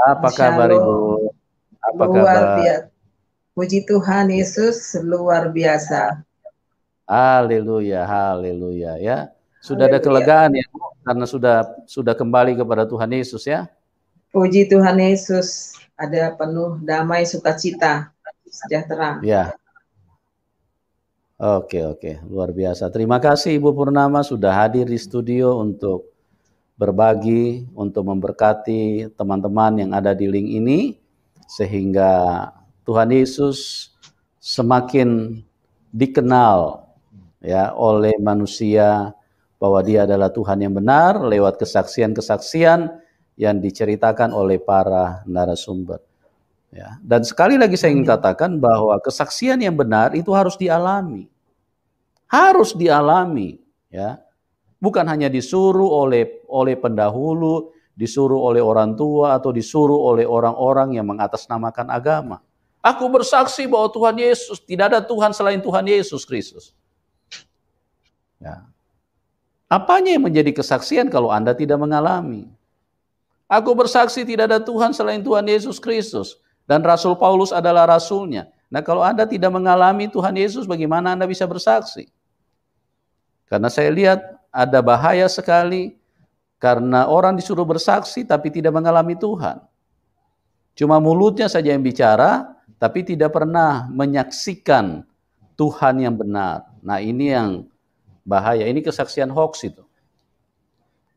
Apa kabar Ibu? Shalom, Apa luar kabar? biasa. Puji Tuhan Yesus, luar biasa. Haleluya, haleluya ya. Sudah ada Haleluya. kelegaan ya Bu, karena sudah kembali kepada Tuhan Yesus ya. Puji Tuhan Yesus, ada penuh damai sukacita, sejahtera. Ya, oke, luar biasa. Terima kasih Ibu Purnama sudah hadir di studio untuk berbagi, untuk memberkati teman-teman yang ada di link ini, sehingga Tuhan Yesus semakin dikenal ya oleh manusia bahwa Dia adalah Tuhan yang benar lewat kesaksian-kesaksian yang diceritakan oleh para narasumber. Ya. Dan sekali lagi saya ingin Amin. katakan bahwa kesaksian yang benar itu harus dialami, ya. Bukan hanya disuruh oleh pendahulu, disuruh oleh orang tua atau disuruh oleh orang-orang yang mengatasnamakan agama. Aku bersaksi bahwa Tuhan Yesus, tidak ada Tuhan selain Tuhan Yesus Kristus. Ya. Apanya yang menjadi kesaksian kalau Anda tidak mengalami? Aku bersaksi tidak ada Tuhan selain Tuhan Yesus Kristus. Dan Rasul Paulus adalah rasulnya. Nah kalau Anda tidak mengalami Tuhan Yesus, bagaimana Anda bisa bersaksi? Karena saya lihat ada bahaya sekali karena orang disuruh bersaksi tapi tidak mengalami Tuhan. Cuma mulutnya saja yang bicara, tapi tidak pernah menyaksikan Tuhan yang benar. Nah ini yang bahaya, ini kesaksian hoax itu.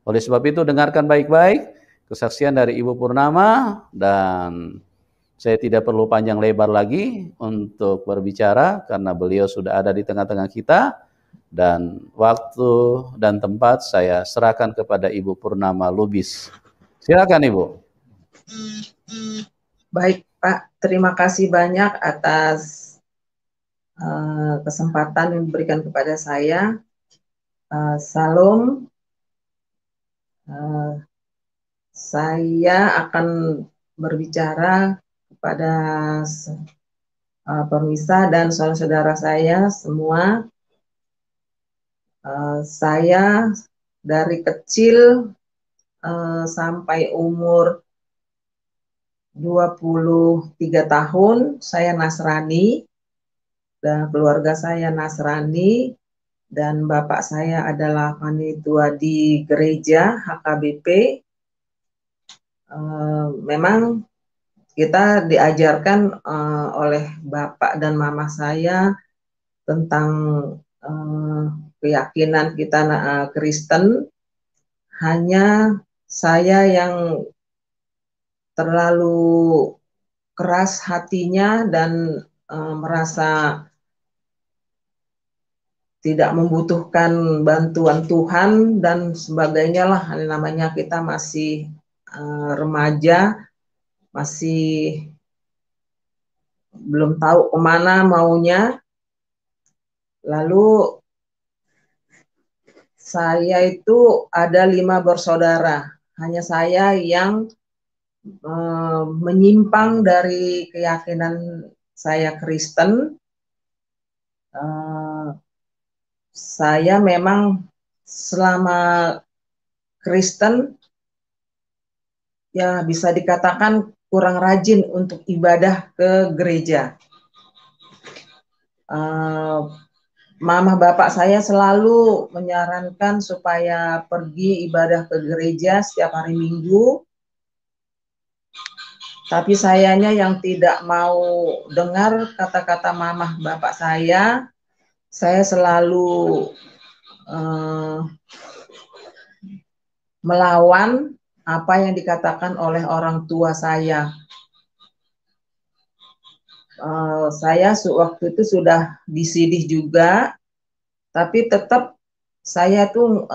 Oleh sebab itu dengarkan baik-baik kesaksian dari Ibu Purnama, dan saya tidak perlu panjang lebar lagi untuk berbicara karena beliau sudah ada di tengah-tengah kita, dan waktu dan tempat saya serahkan kepada Ibu Purnama Lubis. Silakan Ibu. Baik Pak, terima kasih banyak atas kesempatan yang diberikan kepada saya. Salam, saya akan berbicara kepada pemirsa dan saudara-saudara saya semua. Saya dari kecil sampai umur 23 tahun saya Nasrani, dan keluarga saya Nasrani, dan bapak saya adalah panitia di gereja HKBP. Memang kita diajarkan oleh bapak dan mama saya tentang keyakinan kita Kristen. Hanya saya yang terlalu keras hatinya dan merasa tidak membutuhkan bantuan Tuhan dan sebagainya lah, namanya kita masih remaja, masih belum tahu kemana maunya. Lalu saya itu ada 5 bersaudara, hanya saya yang menyimpang dari keyakinan saya Kristen. Saya memang selama Kristen ya bisa dikatakan kurang rajin untuk ibadah ke gereja. Mama bapak saya selalu menyarankan supaya pergi ibadah ke gereja setiap hari Minggu. Tapi sayanya yang tidak mau dengar kata-kata mama bapak saya selalu melawan apa yang dikatakan oleh orang tua saya. Saya waktu itu sudah disidih juga, tapi tetap saya tuh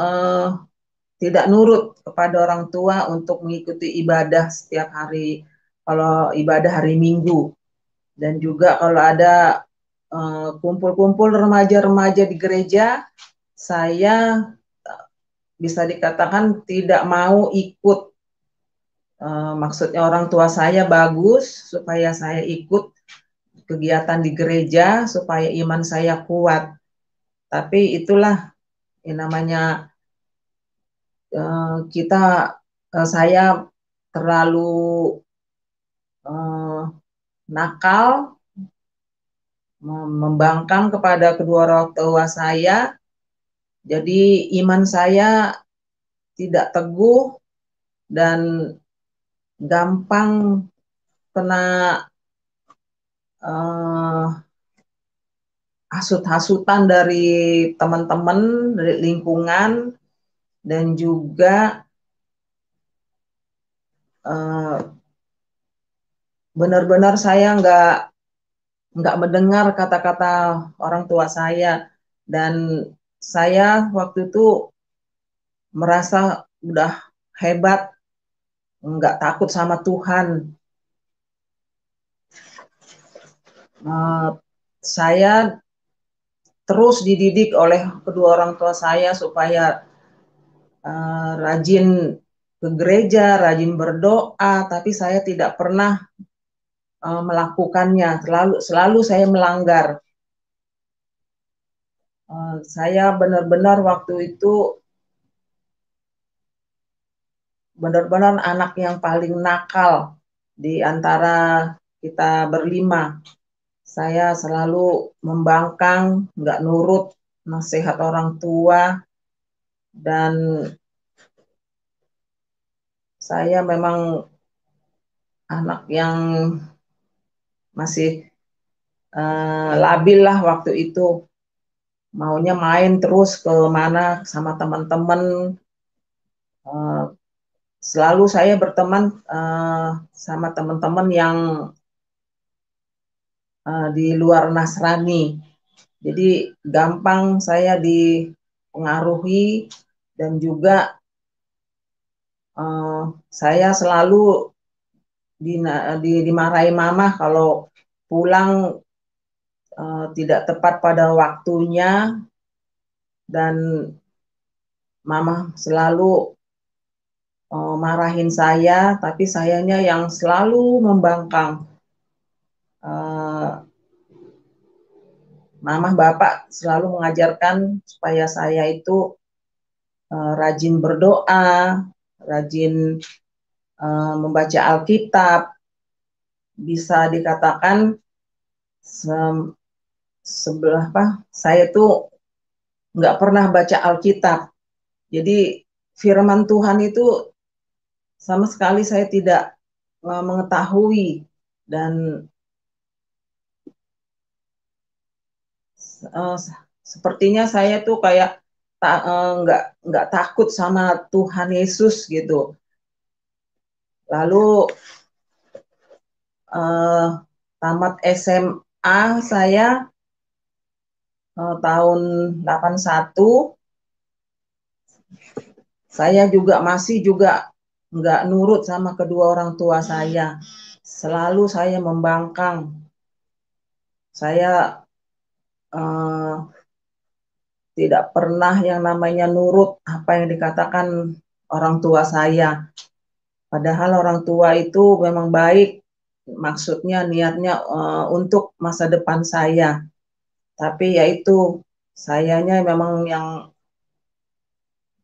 tidak nurut kepada orang tua untuk mengikuti ibadah setiap hari, kalau ibadah hari Minggu. Dan juga kalau ada kumpul-kumpul remaja-remaja di gereja, saya bisa dikatakan tidak mau ikut. Maksudnya orang tua saya bagus supaya saya ikut kegiatan di gereja supaya iman saya kuat. Tapi itulah yang namanya saya terlalu eh, nakal, membangkang kepada kedua orang tua saya. Jadi iman saya tidak teguh dan gampang kena hasut-hasutan dari teman-teman, dari lingkungan, dan juga benar-benar saya nggak mendengar kata-kata orang tua saya, dan saya waktu itu merasa udah hebat, nggak takut sama Tuhan. Saya terus dididik oleh kedua orang tua saya supaya rajin ke gereja, rajin berdoa, tapi saya tidak pernah melakukannya. Selalu saya melanggar. Saya benar-benar waktu itu benar-benar anak yang paling nakal di antara kita berlima. Saya selalu membangkang, nggak nurut nasihat orang tua, dan saya memang anak yang masih labil lah waktu itu. Maunya main terus ke mana sama teman-teman. Selalu saya berteman sama teman-teman yang di luar Nasrani. Jadi gampang saya dipengaruhi, dan juga saya selalu dimarahi mama kalau pulang tidak tepat pada waktunya, dan mama selalu marahin saya, tapi sayanya yang selalu membangkang. Mama bapak selalu mengajarkan supaya saya itu rajin berdoa, rajin membaca Alkitab. Bisa dikatakan sebelah saya tuh nggak pernah baca Alkitab. Jadi firman Tuhan itu sama sekali saya tidak mengetahui, dan sepertinya saya tuh kayak nggak takut sama Tuhan Yesus gitu. Lalu tamat SMA saya tahun 81, saya juga masih nggak nurut sama kedua orang tua saya. Selalu saya membangkang. Saya tidak pernah yang namanya nurut apa yang dikatakan orang tua saya. Padahal orang tua itu memang baik, maksudnya niatnya untuk masa depan saya. Tapi yaitu sayanya memang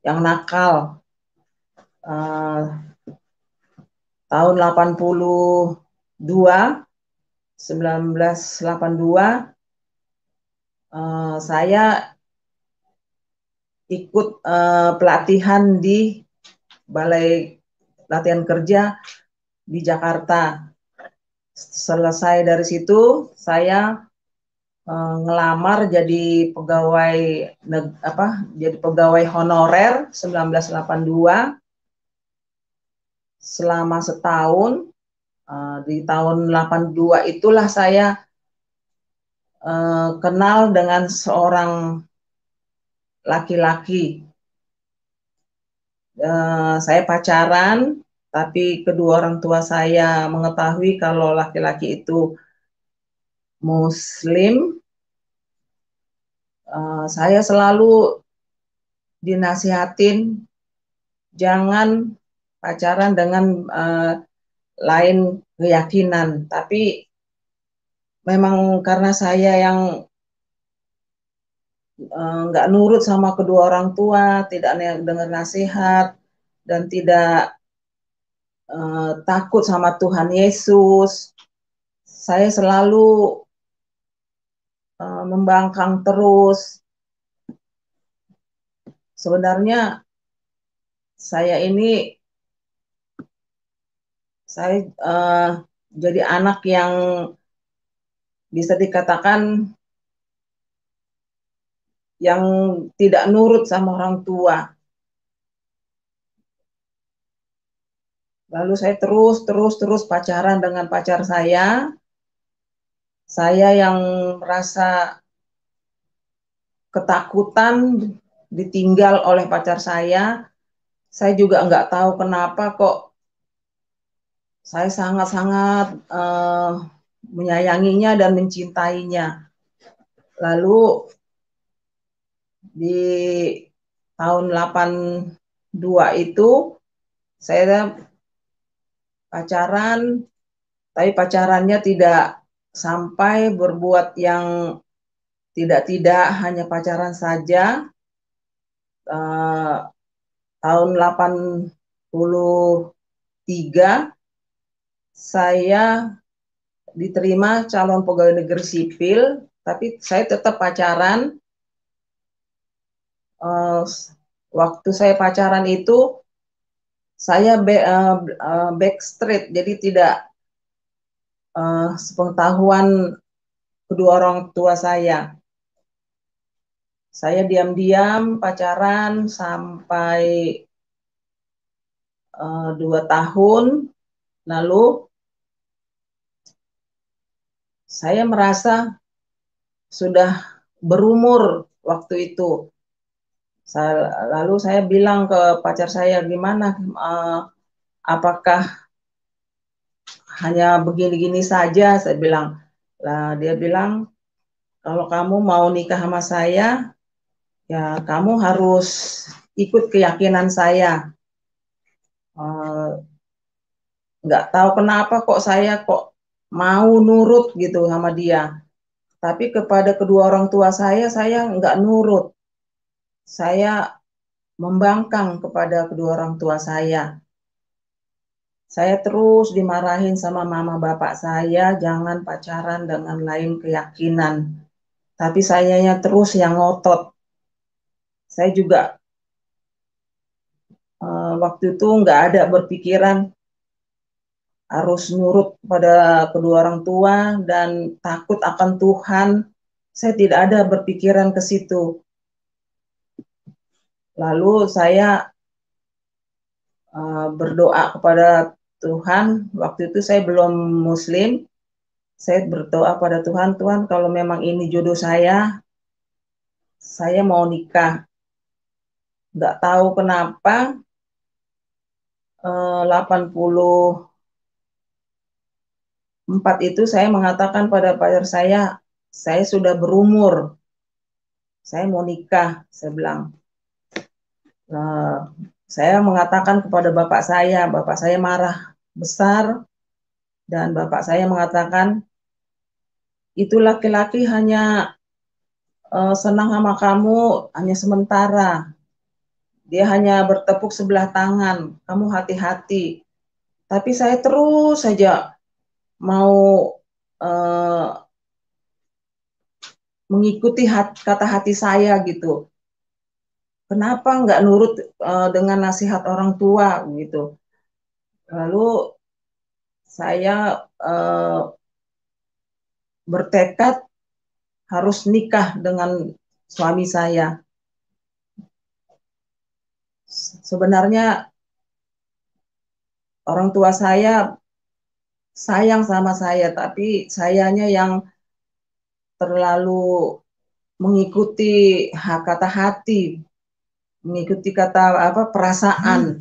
yang nakal. Tahun 82, 1982, saya ikut pelatihan di Balai Latihan Kerja di Jakarta. Selesai dari situ, saya ngelamar jadi pegawai honorer 1982 selama setahun. Di tahun 82 itulah saya kenal dengan seorang laki-laki. Saya pacaran, tapi kedua orang tua saya mengetahui kalau laki-laki itu Muslim. Saya selalu dinasihatin jangan pacaran dengan lain keyakinan, tapi memang karena saya yang nggak nurut sama kedua orang tua, tidak dengar nasihat, dan tidak takut sama Tuhan Yesus. Saya selalu membangkang terus. Sebenarnya saya ini jadi anak yang bisa dikatakan yang tidak nurut sama orang tua. Lalu saya terus pacaran dengan pacar saya. Saya yang merasa ketakutan ditinggal oleh pacar saya. Saya juga nggak tahu kenapa kok saya sangat-sangat menyayanginya dan mencintainya. Lalu di tahun 82 itu saya pacaran, tapi pacarannya tidak sampai berbuat yang tidak, hanya pacaran saja. Tahun 83 saya diterima calon pegawai negeri sipil, tapi saya tetap pacaran. Waktu saya pacaran itu saya backstreet, jadi tidak sepengetahuan kedua orang tua saya. Saya diam-diam pacaran sampai 2 tahun, lalu saya merasa sudah berumur waktu itu. Lalu saya bilang ke pacar saya, gimana, apakah hanya begini-gini saja, saya bilang. Lah dia bilang, kalau kamu mau nikah sama saya, ya kamu harus ikut keyakinan saya. Nggak tahu kenapa kok saya kok mau nurut gitu sama dia. Tapi kepada kedua orang tua saya nggak nurut. Saya membangkang kepada kedua orang tua saya. Saya terus dimarahin sama mama bapak saya, jangan pacaran dengan lain keyakinan. Tapi sayanya terus yang ngotot. Saya juga waktu itu nggak ada berpikiran harus nurut pada kedua orang tua dan takut akan Tuhan. Saya tidak ada berpikiran ke situ. Lalu saya berdoa kepada Tuhan. Waktu itu saya belum Muslim. Saya berdoa pada Tuhan, Tuhan kalau memang ini jodoh saya mau nikah. Nggak tahu kenapa 84 itu saya mengatakan pada pacar saya sudah berumur, saya mau nikah, saya bilang. Saya mengatakan kepada bapak saya marah besar, dan bapak saya mengatakan, itu laki-laki hanya senang sama kamu hanya sementara. Dia hanya bertepuk sebelah tangan, kamu hati-hati. Tapi saya terus saja mau mengikuti kata hati saya gitu. Kenapa nggak nurut dengan nasihat orang tua gitu. Lalu saya bertekad harus nikah dengan suami saya. Sebenarnya orang tua saya sayang sama saya, tapi sayanya yang terlalu mengikuti kata hati, mengikuti kata perasaan,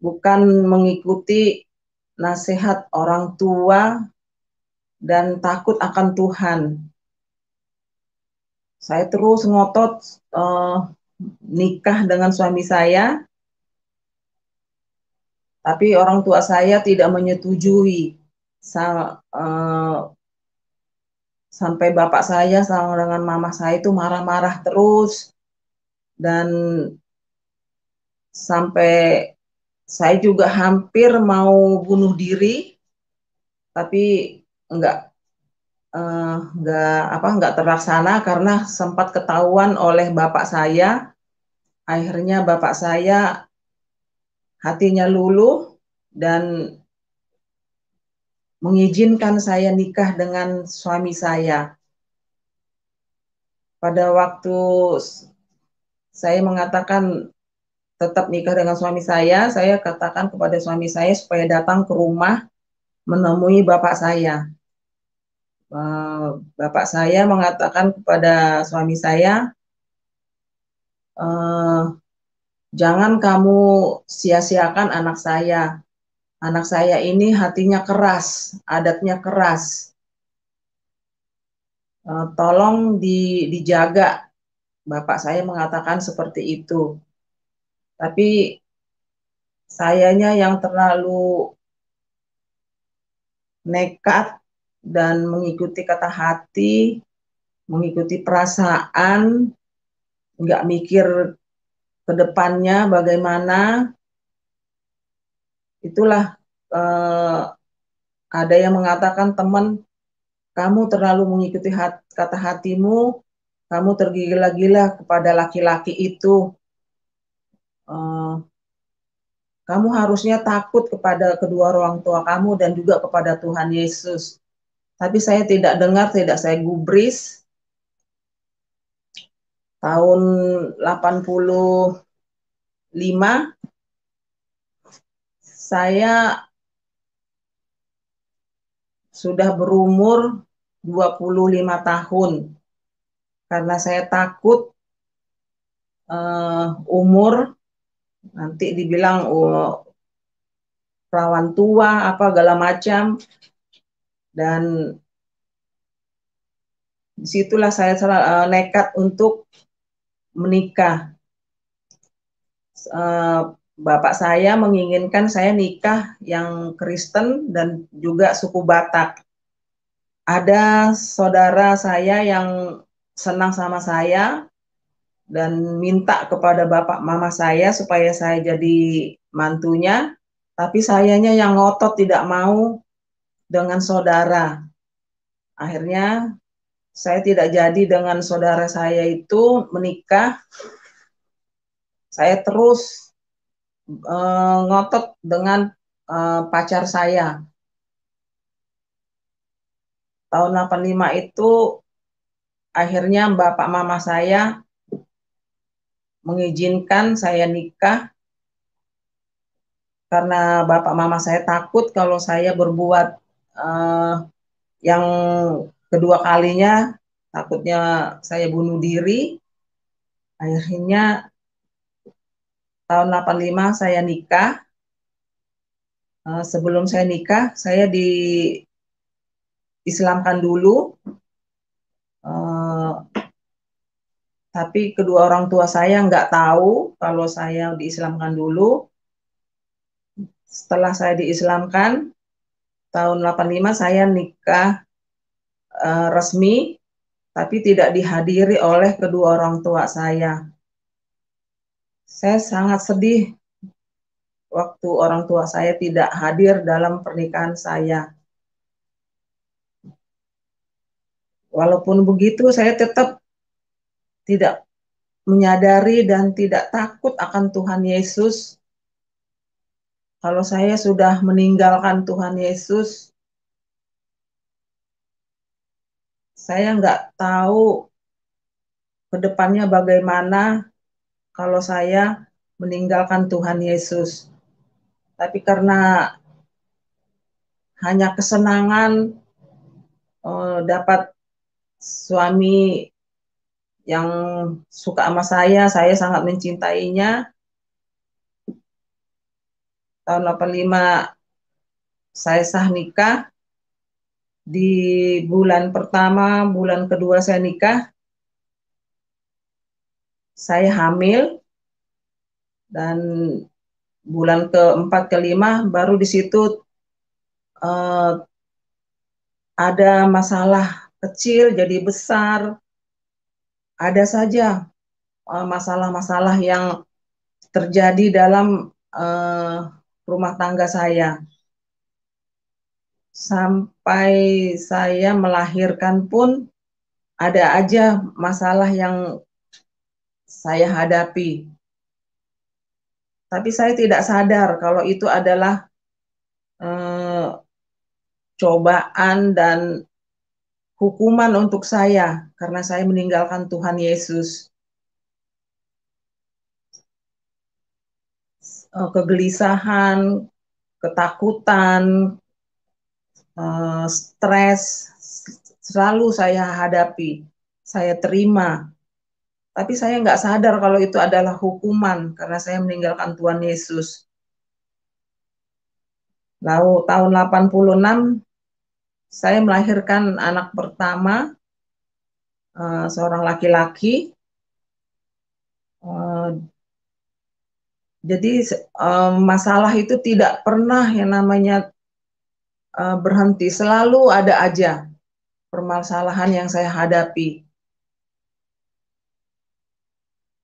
bukan mengikuti nasihat orang tua dan takut akan Tuhan. Saya terus ngotot nikah dengan suami saya, tapi orang tua saya tidak menyetujui. Sampai bapak saya sama dengan mama saya itu marah-marah terus, dan sampai Saya juga hampir mau bunuh diri, tapi enggak enggak terlaksana karena sempat ketahuan oleh bapak saya. Akhirnya bapak saya hatinya luluh dan mengizinkan saya nikah dengan suami saya. Pada waktu saya mengatakan tetap nikah dengan suami saya katakan kepada suami saya supaya datang ke rumah menemui bapak saya. Bapak saya mengatakan kepada suami saya, jangan kamu sia-siakan anak saya. Anak saya ini hatinya keras, adatnya keras. Tolong dijaga. Bapak saya mengatakan seperti itu. Tapi sayanya yang terlalu nekat dan mengikuti kata hati, mengikuti perasaan, nggak mikir ke depannya bagaimana. Itulah ada yang mengatakan, teman, kamu terlalu mengikuti kata hatimu, kamu tergila-gila kepada laki-laki itu. Kamu harusnya takut kepada kedua orang tua kamu dan juga kepada Tuhan Yesus. Tapi saya tidak dengar, tidak saya gubris. Tahun 85, saya sudah berumur 25 tahun. Karena saya takut umur, nanti dibilang perawan tua, apa segala macam. Dan disitulah saya nekat untuk menikah. Bapak saya menginginkan saya nikah yang Kristen dan juga suku Batak. Ada saudara saya yang senang sama saya dan minta kepada bapak mama saya supaya saya jadi mantunya, tapi sayanya yang ngotot tidak mau dengan saudara. Akhirnya saya tidak jadi dengan saudara saya itu menikah. Saya terus ngotot dengan pacar saya. Tahun 85 itu akhirnya bapak mama saya mengizinkan saya nikah karena bapak mama saya takut kalau saya berbuat yang kedua kalinya, takutnya saya bunuh diri. Akhirnya tahun 85 saya nikah. Sebelum saya nikah, saya diislamkan dulu. Tapi kedua orang tua saya nggak tahu kalau saya diislamkan dulu. Setelah saya diislamkan, tahun 85 saya nikah resmi, tapi tidak dihadiri oleh kedua orang tua saya. Saya sangat sedih waktu orang tua saya tidak hadir dalam pernikahan saya. Walaupun begitu, saya tetap tidak menyadari dan tidak takut akan Tuhan Yesus. Kalau saya sudah meninggalkan Tuhan Yesus, saya nggak tahu ke depannya bagaimana kalau saya meninggalkan Tuhan Yesus. Tapi karena hanya kesenangan dapat suami yang suka sama saya sangat mencintainya. Tahun 85 saya sah nikah. Di bulan pertama, bulan kedua saya nikah, saya hamil, dan bulan keempat kelima baru di situ ada masalah kecil jadi besar. Ada saja masalah-masalah yang terjadi dalam rumah tangga saya. Sampai saya melahirkan pun ada aja masalah yang saya hadapi. Tapi saya tidak sadar kalau itu adalah cobaan dan hukuman untuk saya karena saya meninggalkan Tuhan Yesus. Kegelisahan, ketakutan, stres selalu saya hadapi, saya terima. Tapi saya nggak sadar kalau itu adalah hukuman karena saya meninggalkan Tuhan Yesus. Lalu tahun 86 saya melahirkan anak pertama, seorang laki-laki. Jadi masalah itu tidak pernah yang namanya berhenti, selalu ada aja permasalahan yang saya hadapi.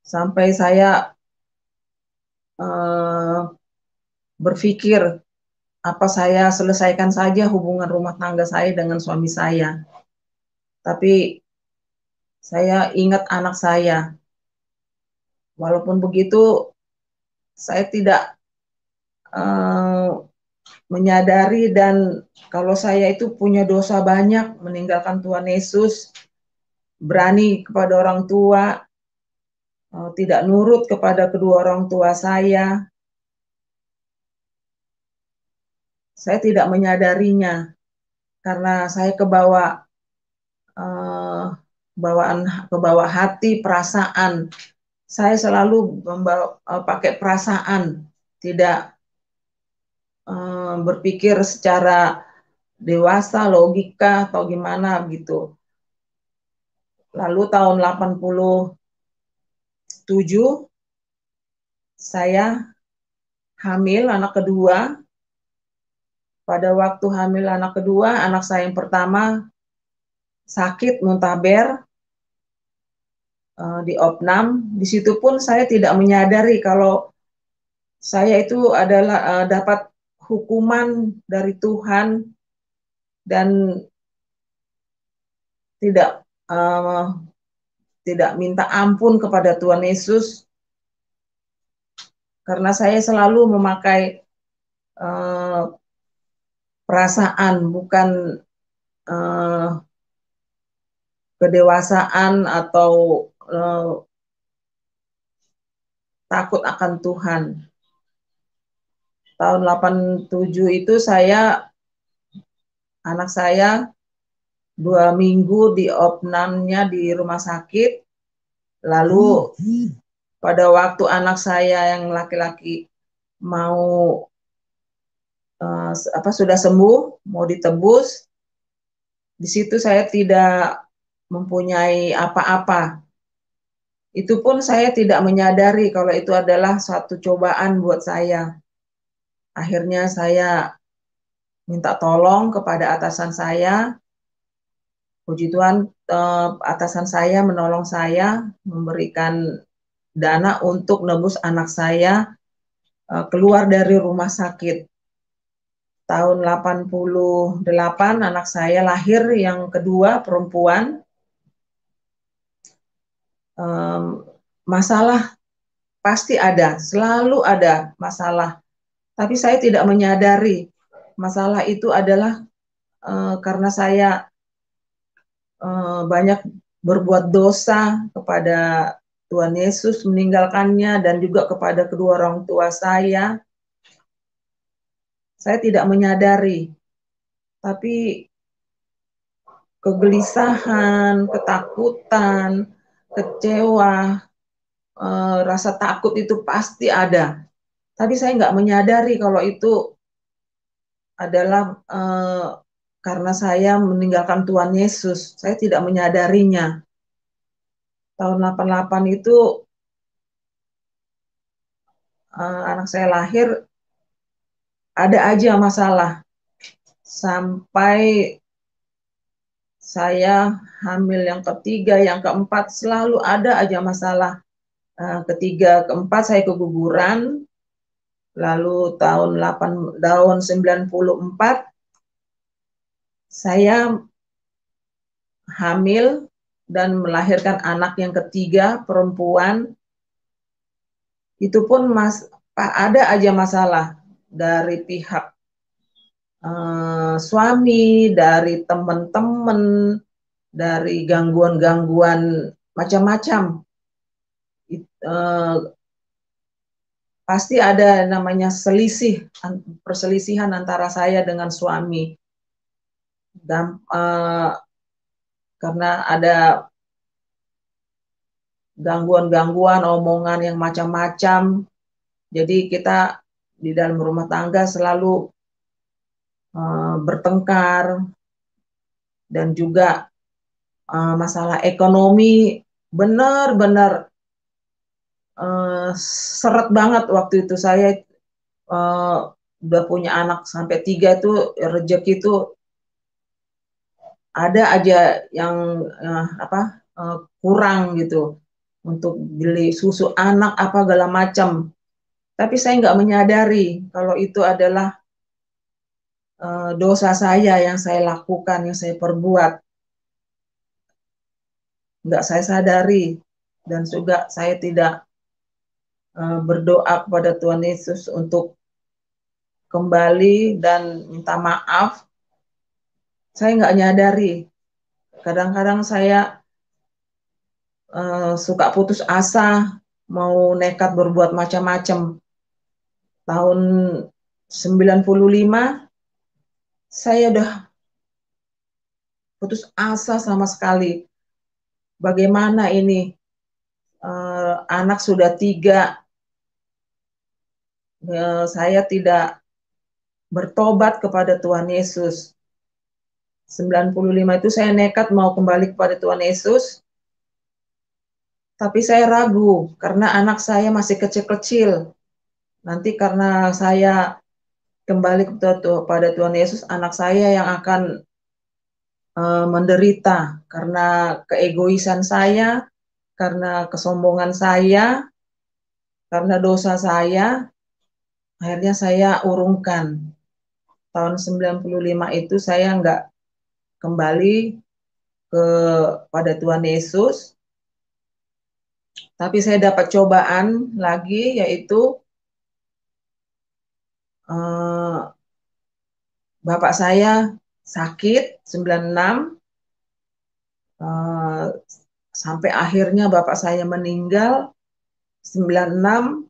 Sampai saya berpikir, apa saya selesaikan saja hubungan rumah tangga saya dengan suami saya. Tapi saya ingat anak saya. Walaupun begitu, saya tidak menyadari dan kalau saya itu punya dosa banyak, meninggalkan Tuhan Yesus, berani kepada orang tua, tidak nurut kepada kedua orang tua saya tidak menyadarinya karena saya kebawa hati, perasaan. Saya selalu pakai perasaan, tidak berpikir secara dewasa, logika atau gimana gitu. Lalu tahun 87 saya hamil anak kedua. Pada waktu hamil anak kedua, anak saya yang pertama sakit muntaber di opnam. Di situ pun saya tidak menyadari kalau saya itu adalah dapat hukuman dari Tuhan dan tidak minta ampun kepada Tuhan Yesus karena saya selalu memakai perasaan, bukan kedewasaan atau takut akan Tuhan. Tahun 87 itu anak saya 2 minggu di opnamnya di rumah sakit. Lalu pada waktu anak saya yang laki-laki mau sudah sembuh, mau ditebus, di situ saya tidak mempunyai apa-apa. Itu pun saya tidak menyadari kalau itu adalah suatu cobaan buat saya. Akhirnya saya minta tolong kepada atasan saya. Puji Tuhan, atasan saya menolong saya, memberikan dana untuk nebus anak saya keluar dari rumah sakit. Tahun 88 anak saya lahir yang kedua, perempuan. Masalah pasti ada, selalu ada masalah. Tapi saya tidak menyadari masalah itu adalah karena saya banyak berbuat dosa kepada Tuhan Yesus, meninggalkannya, dan juga kepada kedua orang tua saya. Saya tidak menyadari, tapi kegelisahan, ketakutan, kecewa, rasa takut itu pasti ada. Tapi saya nggak menyadari kalau itu adalah karena saya meninggalkan Tuhan Yesus. Saya tidak menyadarinya. Tahun 88 itu anak saya lahir, ada aja masalah. Sampai saya hamil yang ketiga, yang keempat, selalu ada aja masalah. Ketiga, keempat saya keguguran. Lalu tahun 94 saya hamil dan melahirkan anak yang ketiga perempuan. Itu pun ada aja masalah dari pihak suami, dari teman-teman, dari gangguan-gangguan macam-macam. Pasti ada namanya perselisihan antara saya dengan suami. Dan, karena ada gangguan-gangguan, omongan yang macam-macam. Jadi kita di dalam rumah tangga selalu bertengkar, dan juga masalah ekonomi benar-benar seret banget waktu itu. Saya udah punya anak sampai 3 itu rezeki itu ada aja yang kurang gitu untuk beli susu anak apa segala macam. Tapi saya nggak menyadari kalau itu adalah dosa saya yang saya lakukan, yang saya perbuat. Nggak saya sadari, dan juga saya tidak berdoa kepada Tuhan Yesus untuk kembali dan minta maaf. Saya nggak nyadari. Kadang-kadang saya suka putus asa, mau nekat berbuat macam-macam. Tahun 95 saya udah putus asa sama sekali. Bagaimana ini, anak sudah 3, saya tidak bertobat kepada Tuhan Yesus. 95 itu saya nekat mau kembali kepada Tuhan Yesus, tapi saya ragu karena anak saya masih kecil-kecil. Nanti karena saya kembali kepada Tuhan Yesus, anak saya yang akan menderita karena keegoisan saya, karena kesombongan saya, karena dosa saya. Akhirnya saya urungkan. Tahun 95 itu saya nggak kembali kepada Tuhan Yesus. Tapi saya dapat cobaan lagi, yaitu bapak saya sakit 96, sampai akhirnya bapak saya meninggal 96.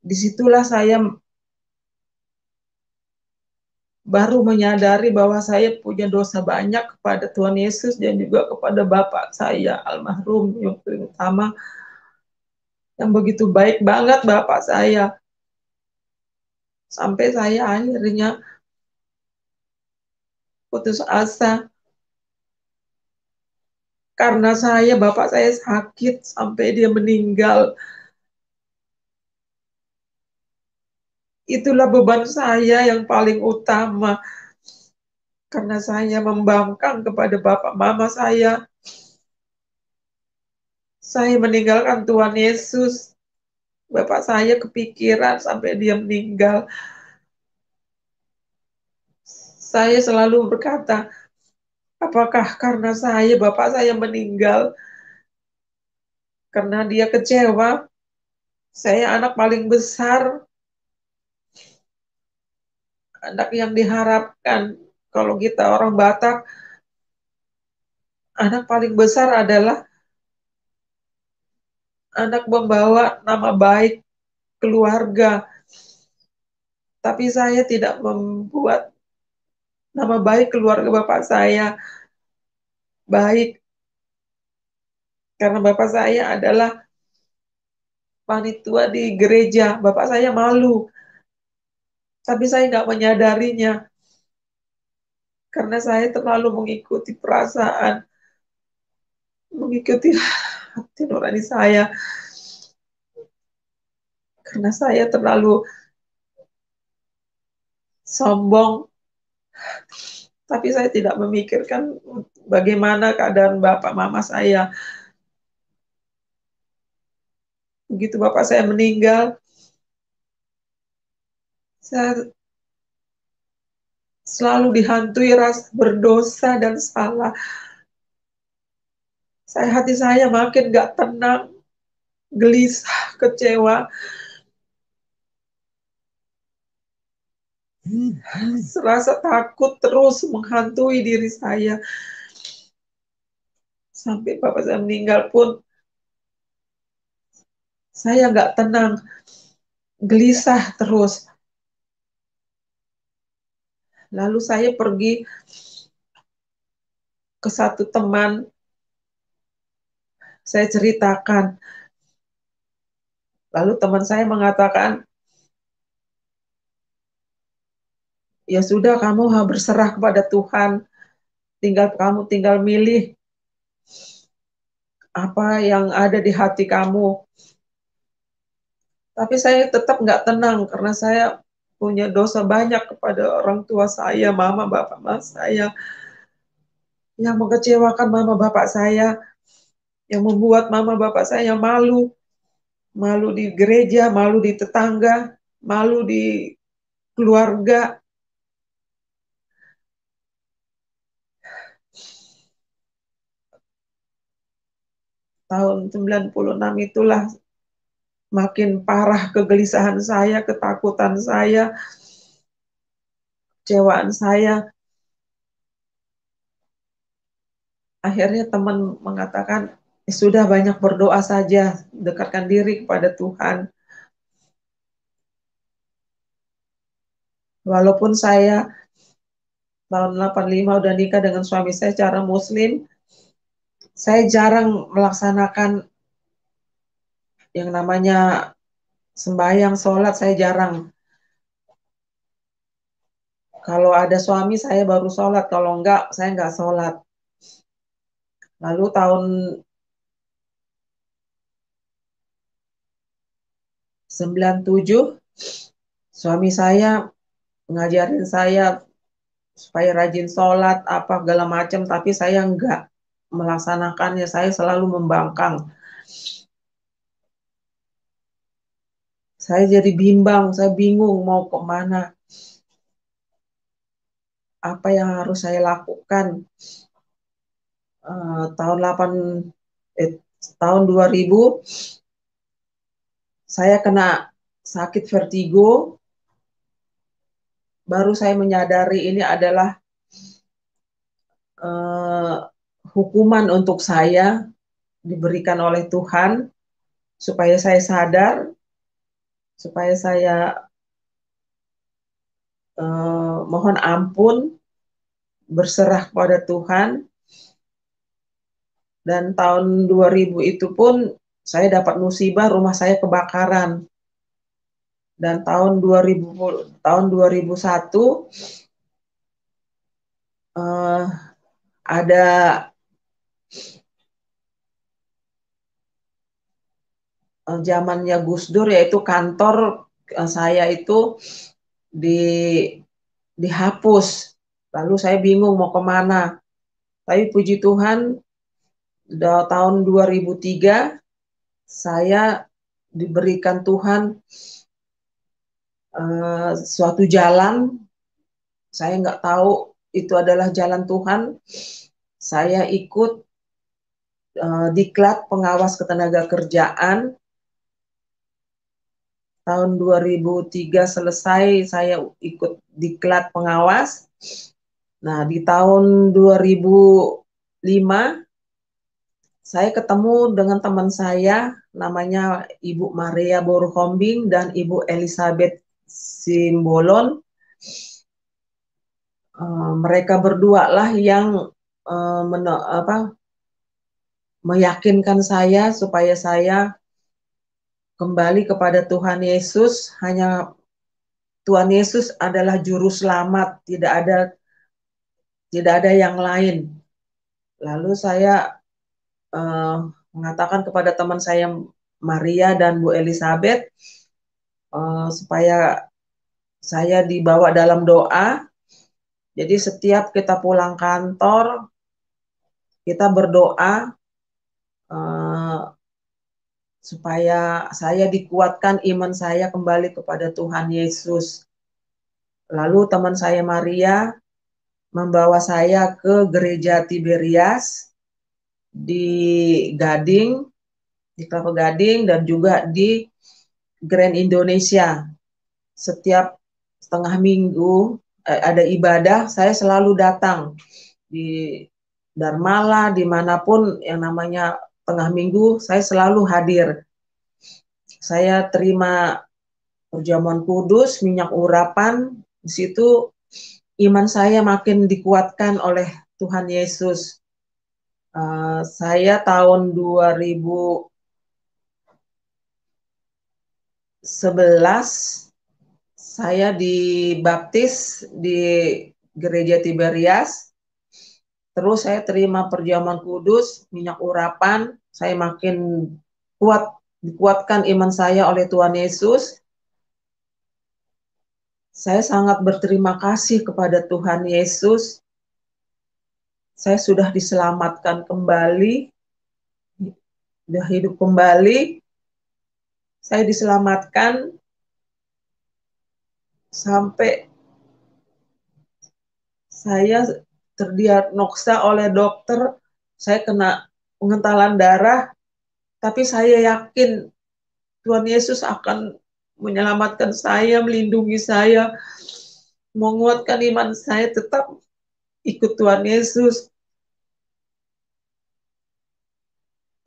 Disitulah saya baru menyadari bahwa saya punya dosa banyak kepada Tuhan Yesus dan juga kepada bapak saya almarhum yang paling utama, yang begitu baik banget bapak saya. Sampai saya akhirnya putus asa karena bapak saya sakit sampai dia meninggal. Itulah beban saya yang paling utama, karena saya membangkang kepada bapak mama saya. Saya meninggalkan Tuhan Yesus. Bapak saya kepikiran sampai dia meninggal. Saya selalu berkata, apakah karena bapak saya meninggal, karena dia kecewa? Saya anak paling besar, anak yang diharapkan. Kalau kita orang Batak, anak paling besar adalah anak membawa nama baik keluarga. Tapi saya tidak membuat nama baik keluarga bapak saya baik, karena bapak saya adalah panitia di gereja. Bapak saya malu, tapi saya nggak menyadarinya karena saya terlalu mengikuti perasaan, mengikuti hati nurani saya, karena saya terlalu sombong. Tapi saya tidak memikirkan bagaimana keadaan bapak mama saya. Begitu bapak saya meninggal, Saya selalu dihantui rasa berdosa dan salah. Hati saya makin gak tenang, gelisah, kecewa. Rasa takut terus menghantui diri saya. Sampai bapak saya meninggal pun, saya gak tenang, gelisah terus. Lalu saya pergi ke satu teman, saya ceritakan. Lalu teman saya mengatakan, ya sudah, kamu harus berserah kepada Tuhan. Kamu tinggal milih apa yang ada di hati kamu. Tapi saya tetap nggak tenang karena saya punya dosa banyak kepada orang tua saya, mama, bapak, mas saya, yang mengecewakan mama, bapak saya, yang membuat mama, bapak saya malu. Malu di gereja, malu di tetangga, malu di keluarga. Tahun 96 itulah makin parah kegelisahan saya, ketakutan saya, kecewaan saya. Akhirnya teman mengatakan, sudah, banyak berdoa saja, dekatkan diri kepada Tuhan. Walaupun saya tahun 85 udah nikah dengan suami saya secara muslim, saya jarang melaksanakan yang namanya sembahyang, sholat, saya jarang. Kalau ada suami saya baru sholat, kalau enggak saya enggak sholat. Lalu tahun 97 suami saya ngajarin saya supaya rajin sholat apa segala macam, tapi saya enggak melaksanakannya, saya selalu membangkang. Saya jadi bimbang, saya bingung mau kemana, apa yang harus saya lakukan. Tahun 2000 saya kena sakit vertigo. Baru saya menyadari ini adalah hukuman untuk saya, diberikan oleh Tuhan supaya saya sadar, supaya saya mohon ampun, berserah kepada Tuhan. Dan tahun 2000 itu pun saya dapat musibah, rumah saya kebakaran. Dan tahun 2001 ada zamannya Gus Dur, yaitu kantor saya itu dihapus. Lalu saya bingung mau kemana. Tapi puji Tuhan, tahun 2003 saya diberikan Tuhan suatu jalan. Saya nggak tahu itu adalah jalan Tuhan. Saya ikut diklat pengawas ketenagakerjaan. Tahun 2003 selesai, saya ikut diklat pengawas. Nah, di tahun 2005 saya ketemu dengan teman saya, namanya Ibu Maria Boruhombing dan Ibu Elizabeth Simbolon. Mereka berdua lah yang meyakinkan saya supaya saya kembali kepada Tuhan Yesus. Hanya Tuhan Yesus adalah juru selamat, tidak ada yang lain. Lalu saya mengatakan kepada teman saya Maria dan Bu Elizabeth supaya saya dibawa dalam doa. Jadi setiap kita pulang kantor, kita berdoa supaya saya dikuatkan iman saya kembali kepada Tuhan Yesus. Lalu teman saya Maria membawa saya ke gereja Tiberias di Gading, di Kelapa Gading, dan juga di Grand Indonesia. Setiap setengah minggu ada ibadah, saya selalu datang di Darmala, dimanapun yang namanya tengah minggu, saya selalu hadir. Saya terima perjamuan kudus, minyak urapan, di situ iman saya makin dikuatkan oleh Tuhan Yesus. Saya tahun 2011 saya dibaptis di gereja Tiberias. Terus saya terima perjamuan kudus, minyak urapan, saya makin kuat, dikuatkan iman saya oleh Tuhan Yesus. Saya sangat berterima kasih kepada Tuhan Yesus. Saya sudah diselamatkan kembali, sudah hidup kembali. Saya diselamatkan sampai saya terdiagnosa oleh dokter, saya kena pengentalan darah, tapi saya yakin Tuhan Yesus akan menyelamatkan saya, melindungi saya, menguatkan iman saya, tetap ikut Tuhan Yesus.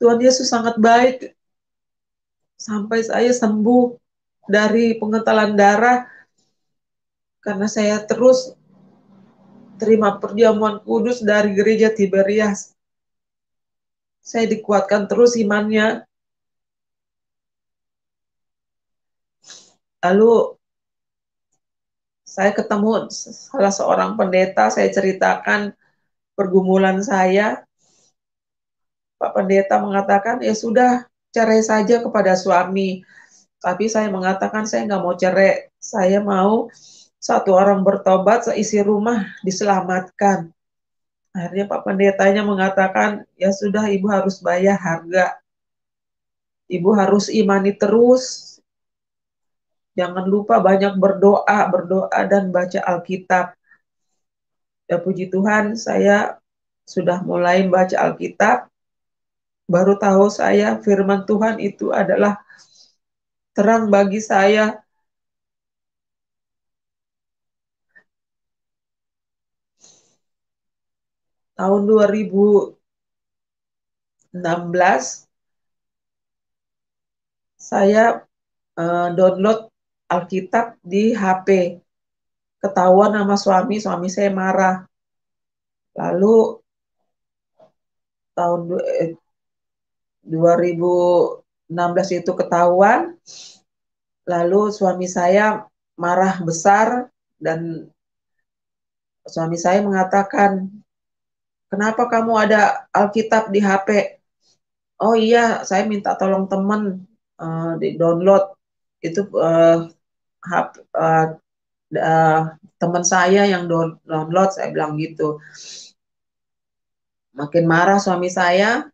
Tuhan Yesus sangat baik, sampai saya sembuh dari pengentalan darah, karena saya terus terima perjamuan kudus dari gereja Tiberias. Saya dikuatkan terus imannya. Lalu saya ketemu salah seorang pendeta, saya ceritakan pergumulan saya. Pak pendeta mengatakan, ya sudah, cerai saja kepada suami. Tapi saya mengatakan, saya nggak mau cerai. Saya mau satu orang bertobat, seisi rumah diselamatkan. Akhirnya Pak pendetanya mengatakan, ya sudah, ibu harus bayar harga. Ibu harus imani terus. Jangan lupa banyak berdoa dan baca Alkitab. Ya puji Tuhan, saya sudah mulai baca Alkitab. Baru tahu saya firman Tuhan itu adalah terang bagi saya. Tahun 2016 saya download Alkitab di HP. Ketahuan sama suami saya marah. Lalu tahun 2016 itu ketahuan, lalu suami saya marah besar dan suami saya mengatakan, kenapa kamu ada Alkitab di HP? Oh iya, saya minta tolong teman di download itu teman saya yang download, saya bilang gitu. Makin marah suami saya,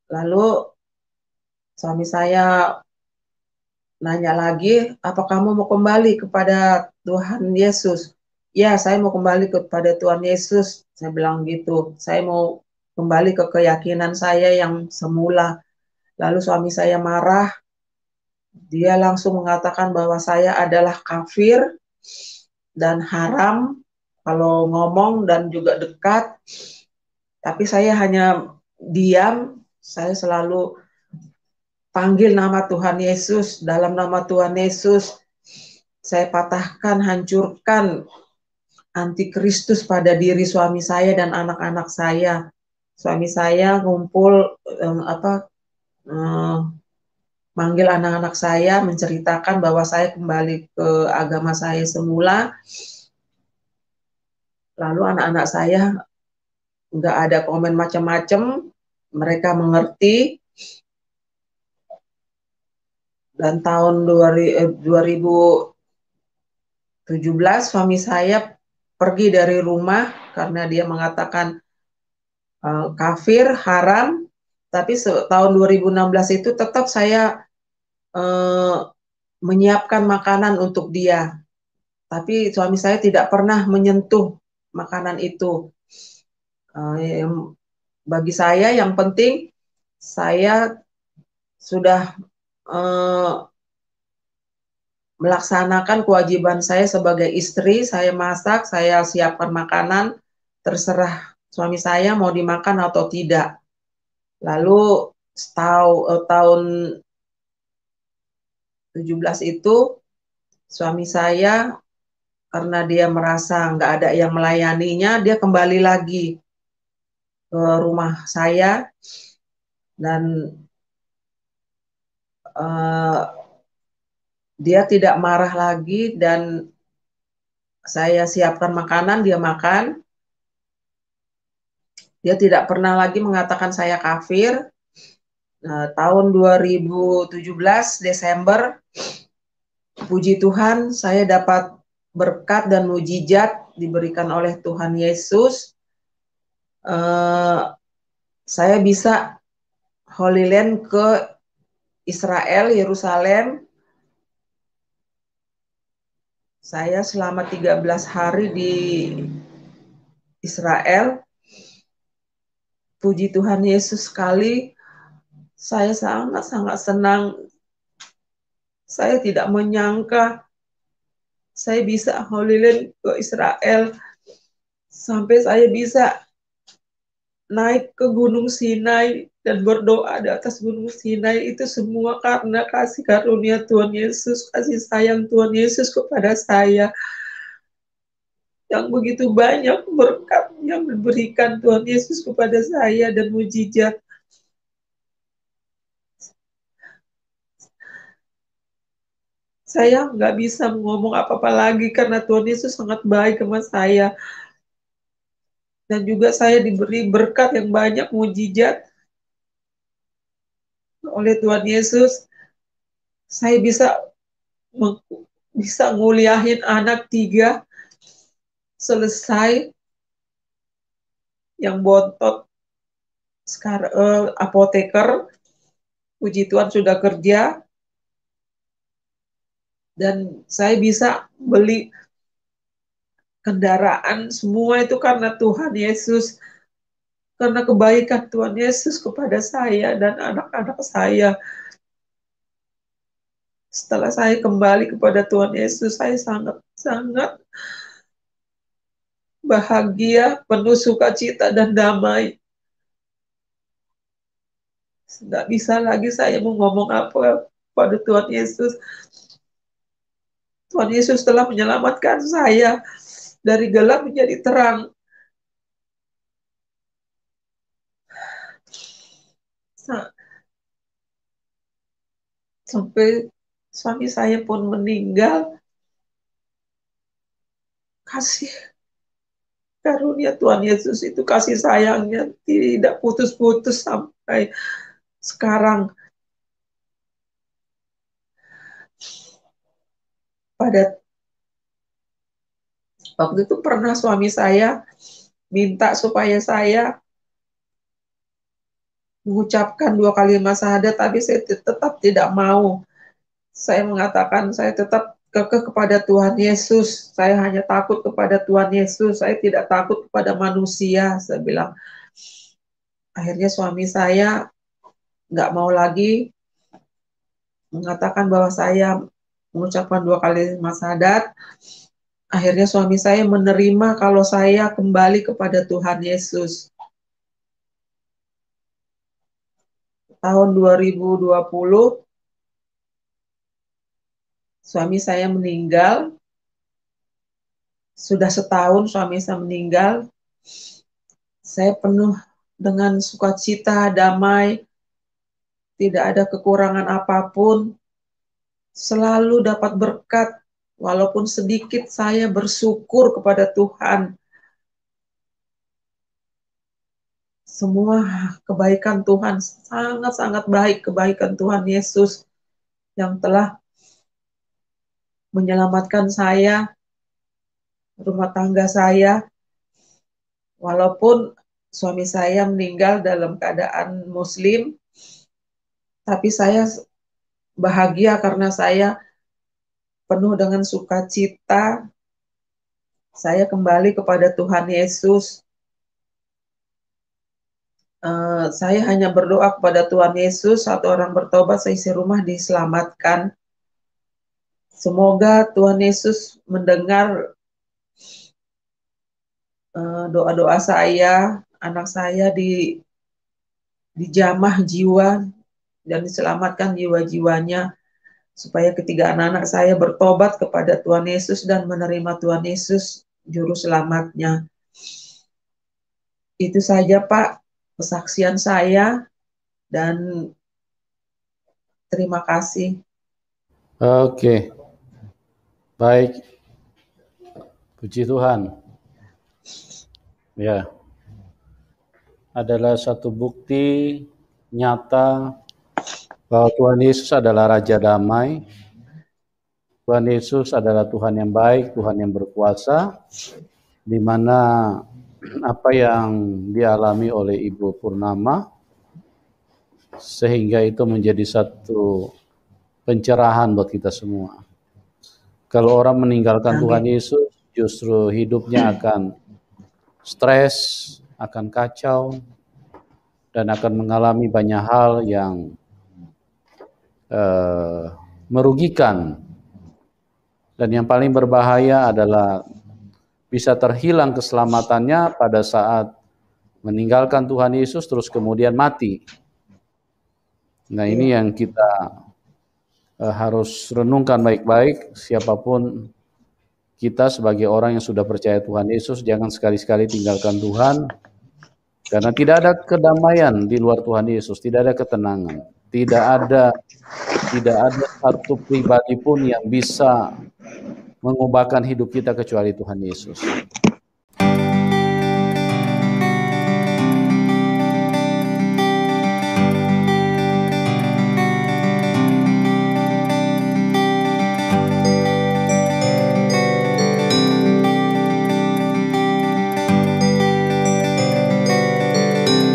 lalu suami saya nanya lagi, apa kamu mau kembali kepada Tuhan Yesus? Ya, saya mau kembali kepada Tuhan Yesus, saya bilang gitu. Saya mau kembali ke keyakinan saya yang semula. Lalu suami saya marah, dia langsung mengatakan bahwa saya adalah kafir dan haram kalau ngomong dan juga dekat. Tapi saya hanya diam, saya selalu panggil nama Tuhan Yesus, dalam nama Tuhan Yesus, saya patahkan, hancurkan antikristus pada diri suami saya dan anak-anak saya. Suami saya ngumpul manggil anak-anak saya, menceritakan bahwa saya kembali ke agama saya semula. Lalu anak-anak saya nggak ada komen macam-macam, mereka mengerti. Dan tahun 2017 suami saya pergi dari rumah karena dia mengatakan kafir, haram. Tapi tahun 2016 itu tetap saya menyiapkan makanan untuk dia. tapi suami saya tidak pernah menyentuh makanan itu. Bagi saya yang penting saya sudah melaksanakan kewajiban saya sebagai istri. Saya masak, saya siapkan makanan, terserah suami saya mau dimakan atau tidak. Lalu tahun 17 itu suami saya, karena dia merasa nggak ada yang melayaninya, dia kembali lagi ke rumah saya dan dia tidak marah lagi dan saya siapkan makanan, dia makan. Dia tidak pernah lagi mengatakan saya kafir. Nah, tahun 2017 Desember, puji Tuhan, saya dapat berkat dan mujizat diberikan oleh Tuhan Yesus. Saya bisa Holy Land ke Israel, Yerusalem. Saya selama 13 hari di Israel. Puji Tuhan Yesus sekali. Saya sangat-sangat senang. Saya tidak menyangka saya bisa Holy Land ke Israel. Sampai saya bisa naik ke Gunung Sinai dan berdoa di atas Gunung Sinai. Itu semua karena kasih karunia Tuhan Yesus, kasih sayang Tuhan Yesus kepada saya. Yang begitu banyak berkat yang diberikan Tuhan Yesus kepada saya dan mujizat. Saya nggak bisa ngomong apa-apa lagi karena Tuhan Yesus sangat baik sama saya. Dan juga saya diberi berkat yang banyak, mujizat oleh Tuhan Yesus. Saya bisa nguliahin anak 3 selesai, yang bontot sekarang apoteker, puji Tuhan sudah kerja, dan saya bisa beli kendaraan, semua itu karena Tuhan Yesus, karena kebaikan Tuhan Yesus kepada saya dan anak-anak saya. Setelah saya kembali kepada Tuhan Yesus, saya sangat-sangat bahagia, penuh sukacita dan damai. Nggak bisa lagi saya mau ngomong apa pada Tuhan Yesus. Tuhan Yesus telah menyelamatkan saya dari gelap menjadi terang. Sampai suami saya pun meninggal. Kasih karunia Tuhan Yesus itu, kasih sayangnya tidak putus-putus sampai sekarang. Pada waktu itu pernah suami saya minta supaya saya mengucapkan 2 kalimat syahadat, tapi saya tetap tidak mau. Saya mengatakan saya tetap kekeh kepada Tuhan Yesus. Saya hanya takut kepada Tuhan Yesus. Saya tidak takut kepada manusia, saya bilang. Akhirnya suami saya nggak mau lagi mengatakan bahwa saya mengucapkan 2 kalimat syahadat. Akhirnya suami saya menerima kalau saya kembali kepada Tuhan Yesus. Tahun 2020, suami saya meninggal. Sudah setahun suami saya meninggal. Saya penuh dengan sukacita, damai, tidak ada kekurangan apapun, selalu dapat berkat, walaupun sedikit saya bersyukur kepada Tuhan. Semua kebaikan Tuhan, sangat-sangat baik kebaikan Tuhan Yesus yang telah menyelamatkan saya, rumah tangga saya, walaupun suami saya meninggal dalam keadaan Muslim, tapi saya bahagia karena saya penuh dengan sukacita saya kembali kepada Tuhan Yesus. Saya hanya berdoa kepada Tuhan Yesus, satu orang bertobat, seisi rumah diselamatkan. Semoga Tuhan Yesus mendengar doa-doa saya, anak saya dijamah jiwa dan diselamatkan jiwa-jiwanya, supaya ketiga anak-anak saya bertobat kepada Tuhan Yesus dan menerima Tuhan Yesus juru selamatnya. Itu saja Pak kesaksian saya, dan terima kasih. Oke, baik. Puji Tuhan. Ya, adalah satu bukti nyata bahwa Tuhan Yesus adalah Raja Damai. Tuhan Yesus adalah Tuhan yang baik, Tuhan yang berkuasa, di mana apa yang dialami oleh Ibu Purnama, sehingga itu menjadi satu pencerahan buat kita semua. Kalau orang meninggalkan Tuhan Yesus, justru hidupnya akan stres, akan kacau, dan akan mengalami banyak hal yang merugikan. Dan yang paling berbahaya adalah bisa terhilang keselamatannya pada saat meninggalkan Tuhan Yesus terus kemudian mati. Nah, ini yang kita harus renungkan baik-baik. Siapapun kita sebagai orang yang sudah percaya Tuhan Yesus, jangan sekali-sekali tinggalkan Tuhan, karena tidak ada kedamaian di luar Tuhan Yesus, tidak ada ketenangan, tidak ada satu pribadi pun yang bisa mengubahkan hidup kita kecuali Tuhan Yesus.